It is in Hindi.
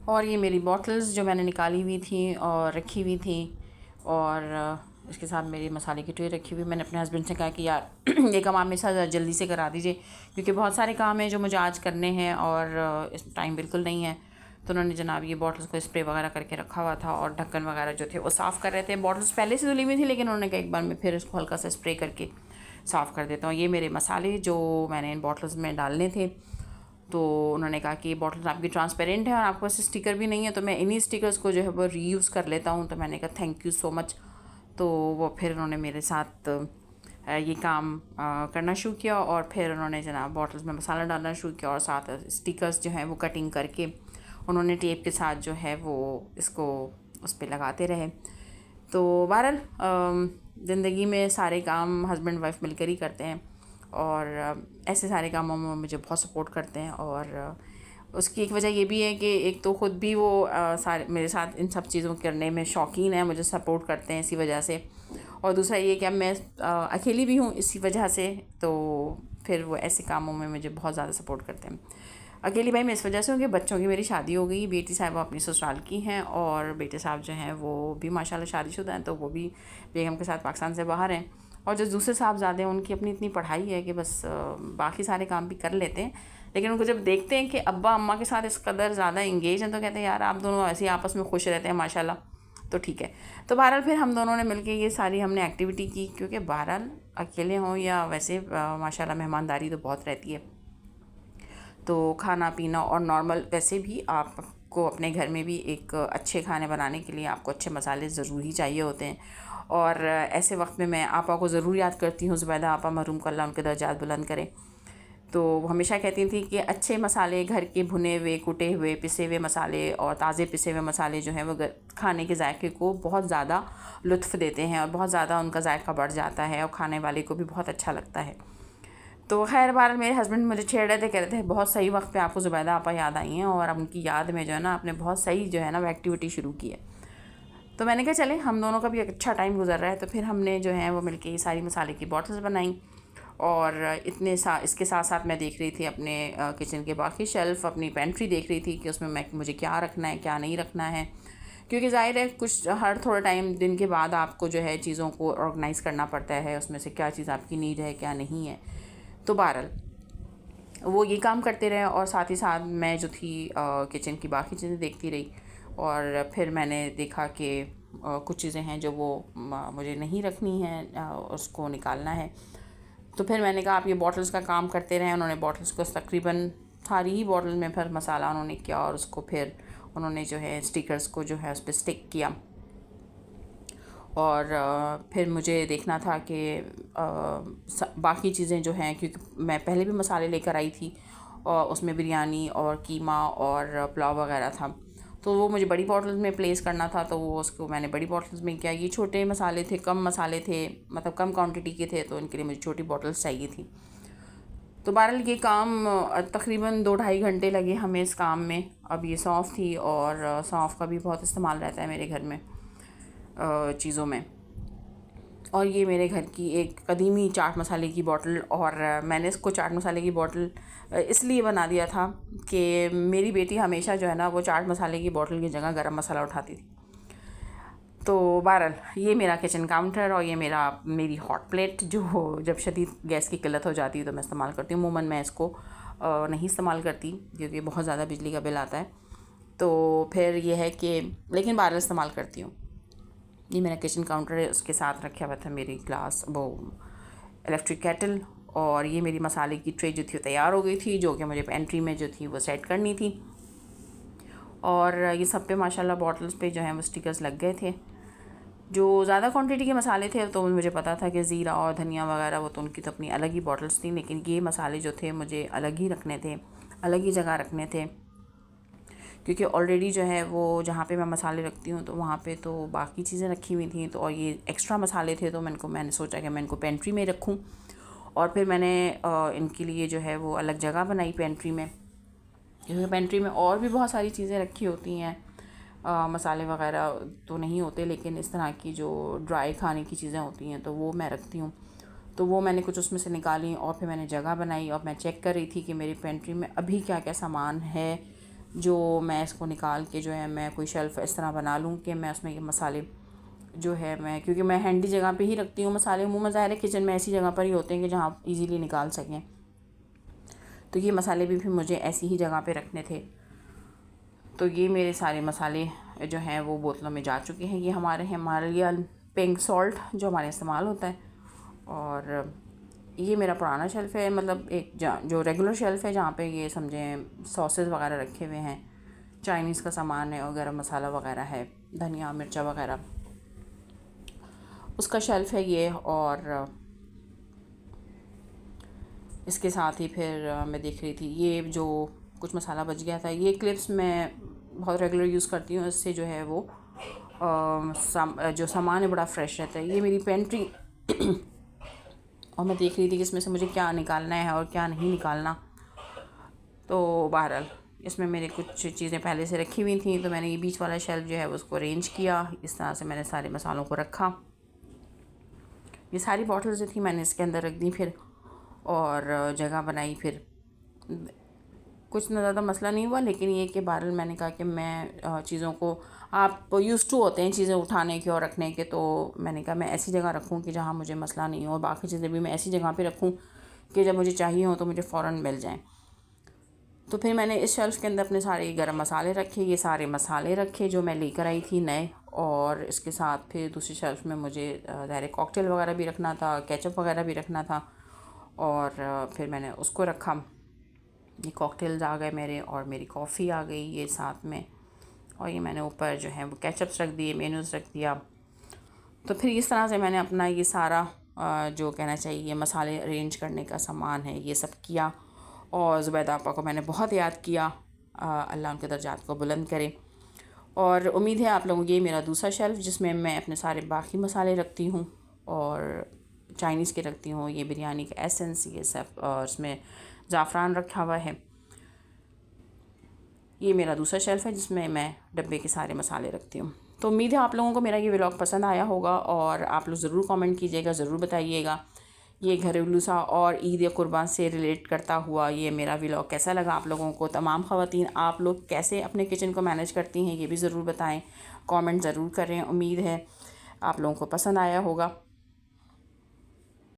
और ये मेरी बॉटल्स जो मैंने निकाली हुई थी और रखी हुई थी, और इसके साथ मेरी मसाले की ट्रे रखी हुई। मैंने अपने हस्बैंड से कहा कि यार ये काम आप मेरे साथ जल्दी से करा दीजिए, क्योंकि बहुत सारे काम हैं जो मुझे आज करने हैं और इस टाइम बिल्कुल नहीं है। तो उन्होंने जनाब ये बॉटल्स को स्प्रे वगैरह करके रखा हुआ था और ढक्कन वगैरह जो थे वो साफ़ कर रहे थे। बॉटल्स पहले से धुली हुई थी, लेकिन उन्होंने कहा एक बार मैं फिर इसको हल्का सा स्प्रे करके साफ़ कर देता हूँ। ये मेरे मसाले जो मैंने इन बॉटल्स में डालने थे, तो उन्होंने कहा कि ये बॉटल्स आपकी ट्रांसपेरेंट है और आपके पास स्टिकर भी नहीं है, तो मैं इन्हीं स्टिकर्स को जो है वो रीयूज़ कर लेता हूँ। तो मैंने कहा थैंक यू सो मच। तो वो फिर उन्होंने मेरे साथ ये काम करना शुरू किया, और फिर उन्होंने जनाब बॉटल्स में मसाला डालना शुरू किया, और साथ स्टिकर्स जो हैं वो कटिंग करके उन्होंने टेप के साथ जो है वो इसको उस पर लगाते रहे। तो बहरहाल ज़िंदगी में सारे काम हस्बैंड वाइफ मिलकर ही करते हैं, और ऐसे सारे कामों में मुझे बहुत सपोर्ट करते हैं। और उसकी एक वजह ये भी है कि एक तो ख़ुद भी वो सारे मेरे साथ इन सब चीज़ों करने में शौकीन है, मुझे सपोर्ट करते हैं इसी वजह से। और दूसरा ये कि अब मैं अकेली भी हूँ इसी वजह से, तो फिर वो ऐसे कामों में मुझे बहुत ज़्यादा सपोर्ट करते हैं। अकेली भाई मैं इस वजह से हूँ कि बच्चों की मेरी शादी हो गई, बेटी साहब अपनी ससुराल की हैं, और बेटे साहब जो हैं वो भी माशाल्लाह शादीशुदा हैं, तो वो भी बेगम के साथ पाकिस्तान से बाहर हैं। और जो दूसरे साहबज़ादे हैं उनकी अपनी इतनी पढ़ाई है कि बस बाकी सारे काम भी कर लेते हैं, लेकिन उनको जब देखते हैं कि अब्बा अम्मा के साथ इस कदर ज़्यादा इंगेज हैं, तो कहते हैं यार आप दोनों ऐसे ही आपस में खुश रहते हैं माशाल्लाह, तो ठीक है। तो बहरहाल फिर हम दोनों ने मिलके ये सारी हमने एक्टिविटी की, क्योंकि बहरहाल अकेले हों या वैसे माशाल्लाह मेहमानदारी तो बहुत रहती है। तो खाना पीना और नॉर्मल वैसे भी आपको अपने घर में भी एक अच्छे खाने बनाने के लिए आपको अच्छे मसाले ज़रूर ही चाहिए होते हैं। और ऐसे वक्त में मैं आपा को ज़रूर याद करती हूँ, ज़ुबैदा आपा मरहूम का अल्लाह उनके दर्जात बुलंद करें। तो वो हमेशा कहती थी कि अच्छे मसाले, घर के भुने हुए, कुटे हुए, पिसे हुए मसाले और ताज़े पिसे हुए मसाले जो हैं वो खाने के जायके को बहुत ज़्यादा लुत्फ़ देते हैं, और बहुत ज़्यादा उनका जायका बढ़ जाता है, और खाने वाले को भी बहुत अच्छा लगता है। तो खैर बार मेरे हस्बैंड मुझे छेड़ रहे थे, कह रहे थे बहुत सही वक्त पे आपको ज़ुबैदा आपा याद आई हैं, और अब उनकी याद में जो है ना आपने बहुत सही जो है ना वो एक्टिविटी शुरू की है। तो मैंने कहा चले हम दोनों का भी एक अच्छा टाइम गुजर रहा है, तो फिर हमने जो है वो मिलके ये सारी मसाले की बॉटल्स बनाई। और इसके साथ साथ मैं देख रही थी अपने किचन के बाकी शेल्फ़, अपनी पेंट्री देख रही थी कि उसमें मुझे क्या रखना है क्या नहीं रखना है, क्योंकि ज़ाहिर है कुछ हर थोड़ा टाइम दिन के बाद आपको जो है चीज़ों को ऑर्गेनाइज़ करना पड़ता है, उसमें से क्या चीज़ आपकी नीड है क्या नहीं है। तो बहरहाल वो ये काम करते रहे, और साथ ही साथ मैं जो थी किचन की बाकी चीज़ें देखती रही। और फिर मैंने देखा कि कुछ चीज़ें हैं जो वो मुझे नहीं रखनी हैं, उसको निकालना है। तो फिर मैंने कहा आप ये बॉटल्स का काम करते रहें। उन्होंने बॉटल्स को तकरीबन सारी ही बॉटल में फिर मसाला उन्होंने किया, और उसको फिर उन्होंने जो है स्टिकर्स को जो है उस पर स्टिक किया। और फिर मुझे देखना था कि बाकी चीज़ें जो हैं, क्योंकि मैं पहले भी मसाले लेकर आई थी, और उसमें बिरयानी और कीमा और पुलाव वगैरह था, तो वो मुझे बड़ी बॉटल्स में प्लेस करना था, तो वो उसको मैंने बड़ी बॉटल्स में किया। ये छोटे मसाले थे, कम मसाले थे, मतलब कम क्वांटिटी के थे, तो इनके लिए मुझे छोटी बॉटल्स चाहिए थी। तो बहरहाल ये काम तकरीबन 2-2.5 घंटे लगे हमें इस काम में। अब ये सौंफ थी, और सौंफ का भी बहुत इस्तेमाल रहता है मेरे घर में चीज़ों में। और ये मेरे घर की एक कदीमी चाट मसाले की बॉटल, और मैंने इसको चाट मसाले की बॉटल इसलिए बना दिया था कि मेरी बेटी हमेशा जो है ना वो चाट मसाले की बॉटल की जगह गरम मसाला उठाती थी। तो बहरहाल ये मेरा किचन काउंटर, और ये मेरी हॉट प्लेट जो जब शदीद गैस की किल्लत हो जाती है तो मैं इस्तेमाल करती हूँ। अमूमन मैं इसको नहीं इस्तेमाल करती, क्योंकि बहुत ज़्यादा बिजली का बिल आता है। तो फिर ये है कि लेकिन बहरहाल इस्तेमाल करती हूँ। ये मेरा किचन काउंटर है, उसके साथ रखा हुआ था मेरी ग्लास वो इलेक्ट्रिक केटल, और ये मेरी मसाले की ट्रे जो थी तैयार हो गई थी, जो कि मुझे पेंट्री में जो थी वो सेट करनी थी। और ये सब पे माशाल्लाह बॉटल्स पे जो हैं वो स्टिकर्स लग गए थे। जो ज़्यादा क्वांटिटी के मसाले थे तो मुझे पता था कि ज़ीरा और धनिया वगैरह वो तो उनकी तो अपनी अलग ही बॉटल्स थी, लेकिन ये मसाले जो थे मुझे अलग ही रखने थे, अलग ही जगह रखने थे, क्योंकि ऑलरेडी जो है वो जहाँ पे मैं मसाले रखती हूँ तो वहाँ पे तो बाकी चीज़ें रखी हुई थी, तो और ये एक्स्ट्रा मसाले थे, तो मैंने सोचा कि मैं इनको पेंट्री में रखूँ। और फिर मैंने इनके लिए जो है वो अलग जगह बनाई पेंट्री में, क्योंकि पेंट्री में और भी बहुत सारी चीज़ें रखी होती हैं। मसाले वगैरह तो नहीं होते, लेकिन इस तरह की जो ड्राई खाने की चीज़ें होती हैं तो वो मैं रखती हूँ। तो वो मैंने कुछ उसमें से निकाली, और फिर मैंने जगह बनाई, और मैं चेक कर रही थी कि मेरी पेंट्री में अभी क्या क्या सामान है जो मैं इसको निकाल के जो है मैं कोई शेल्फ़ इस तरह बना लूँ कि मैं उसमें ये मसाले जो है मैं, क्योंकि मैं हैंडी जगह पे ही रखती हूँ मसाले, अमूमन ज़ाहिर है किचन में ऐसी जगह पर ही होते हैं कि जहाँ आप इजीली निकाल सकें। तो ये मसाले भी मुझे ऐसी ही जगह पे रखने थे। तो ये मेरे सारे मसाले जो हैं वो बोतलों में जा चुके हैं। ये हमारे हिमालयन पिंक सॉल्ट जो हमारे इस्तेमाल होता है। और ये मेरा पुराना शेल्फ़ है, मतलब एक जो रेगुलर शेल्फ़ है जहाँ पे ये समझें सॉसेस वगैरह रखे हुए हैं, चाइनीज़ का सामान है और गरम मसाला वगैरह है, धनिया मिर्चा वगैरह, उसका शेल्फ़ है ये। और इसके साथ ही फिर मैं देख रही थी ये जो कुछ मसाला बच गया था, ये क्लिप्स मैं बहुत रेगुलर यूज़ करती हूँ, इससे जो है वो जो सामान है बड़ा फ्रेश रहता है। ये मेरी पेंट्री और मैं देख रही थी कि इसमें से मुझे क्या निकालना है और क्या नहीं निकालना। तो बहरहाल इसमें मेरे कुछ चीज़ें पहले से रखी हुई थी, तो मैंने ये बीच वाला शेल्फ़ जो है उसको अरेंज किया। इस तरह से मैंने सारे मसालों को रखा। ये सारी बॉटल्स जो थी मैंने इसके अंदर रख दी फिर, और जगह बनाई। फिर कुछ ना ज़्यादा मसला नहीं हुआ, लेकिन ये कि बहरहाल मैंने कहा कि मैं चीज़ों को, आप यूज़ टू होते हैं चीज़ें उठाने के और रखने के, तो मैंने कहा मैं ऐसी जगह रखूँ कि जहाँ मुझे मसला नहीं हो, और बाकी चीज़ें भी मैं ऐसी जगह पे रखूँ कि जब मुझे चाहिए हो तो मुझे फ़ौरन मिल जाएँ। तो फिर मैंने इस शेल्फ़ के अंदर अपने सारे गरम मसाले रखे, ये सारे मसाले रखे जो मैं लेकर आई थी नए। और इसके साथ फिर दूसरी शेल्फ़ में मुझे ज़ाहिर कॉकटेल वगैरह भी रखना था, केचप वगैरह भी रखना था, और फिर मैंने उसको रखा। ये कॉकटेल्स आ गए मेरे, और मेरी कॉफ़ी आ गई ये साथ में, और ये मैंने ऊपर जो है वो केचप्स रख दिए, मेनूज़ रख दिया। तो फिर इस तरह से मैंने अपना ये सारा जो कहना चाहिए मसाले अरेंज करने का सामान है ये सब किया। और ज़ुबैदा आपा को मैंने बहुत याद किया, अल्लाह उनके दर्जात को बुलंद करे। और उम्मीद है आप लोगों को ये मेरा दूसरा शेल्फ़ जिसमें मैं अपने सारे बाकी मसाले रखती हूँ, और चाइनीज़ के रखती हूँ, ये बिरयानी का एसेंस ये सब, और इसमें ज़ाफ़रान रखा हुआ है। ये मेरा दूसरा शेल्फ़ है जिसमें मैं डब्बे के सारे मसाले रखती हूँ। तो उम्मीद है आप लोगों को मेरा ये व्लॉग पसंद आया होगा, और आप लोग ज़रूर कमेंट कीजिएगा, ज़रूर बताइएगा ये घरेलू सा और ईद या कुर्बान से रिलेट करता हुआ ये मेरा व्लॉग कैसा लगा आप लोगों को। तमाम ख़वातीन आप लोग कैसे अपने किचन को मैनेज करती हैं ये भी ज़रूर बताएं, कमेंट ज़रूर करें। उम्मीद है आप लोगों को पसंद आया होगा।